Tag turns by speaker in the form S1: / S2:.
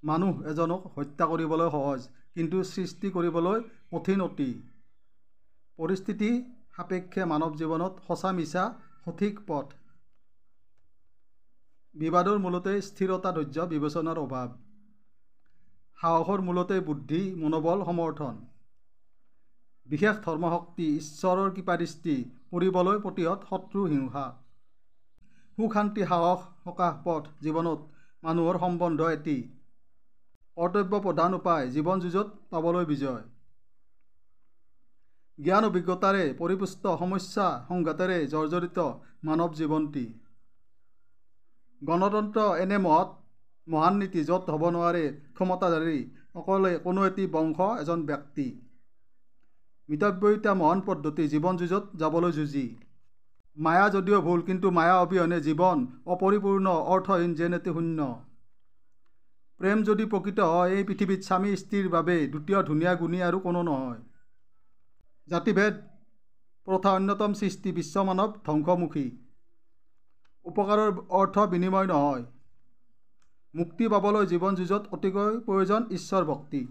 S1: মানুহ এজনক হত্যা কৰিবলৈ সহজ, কিন্তু সৃষ্টি কৰিবলৈ কঠিন অতি। পৰিস্থিতি সাপেক্ষে মানৱ জীৱনত সঁচা মিছা সঠিক পথ। বিবাদৰ মূলতে স্থিৰতা, ধৈৰ্য, বিবেচনাৰ অভাৱ। সাহসৰ মূলতে বুদ্ধি, মনোবল, সমৰ্থন। বিশেষ ধৰ্মশক্তি, ঈশ্বৰৰ কৃপাদৃষ্টি কৰিবলৈ প্ৰতিহত শত্ৰু হিংসা। সুখ শান্তি সাহস সকাহ পথ। জীৱনত মানুহৰ সম্বন্ধ এটি। কৰ্তব্য প্ৰধান উপায়, জীৱন যুঁজত পাবলৈ বিজয়। জ্ঞান অভিজ্ঞতাৰে পৰিপুষ্ট, সমস্যা সংঘাতেৰে জৰ্জৰিত মানৱ জীৱনটি। গণতন্ত্ৰ এনে মহান নীতি য'ত হ'ব নোৱাৰে ক্ষমতাধাৰী অকলে কোনো এটি বংশ এজন ব্যক্তি। মিতব্যয়িতা মহান পদ্ধতি জীৱন যুঁজত যাবলৈ যুঁজি। মায়া যদিও ভুল, কিন্তু মায়া অবিহনে জীৱন অপৰিপূৰ্ণ, অৰ্থহীন, যেন এটি শূন্য। প্ৰেম যদি প্ৰকৃত হয়, এই পৃথিৱীত স্বামী স্ত্ৰীৰ বাবে দ্বিতীয় ধুনীয়া গুণী আৰু কোনো নহয়। জাতিভেদ প্ৰথা অন্যতম সৃষ্টি, বিশ্ব মানৱ ধ্বংসমুখী। উপকাৰৰ অৰ্থ বিনিময় নহয়। মুক্তি পাবলৈ জীৱন যুঁজত অতিকৈ প্ৰয়োজন ঈশ্বৰ ভক্তি।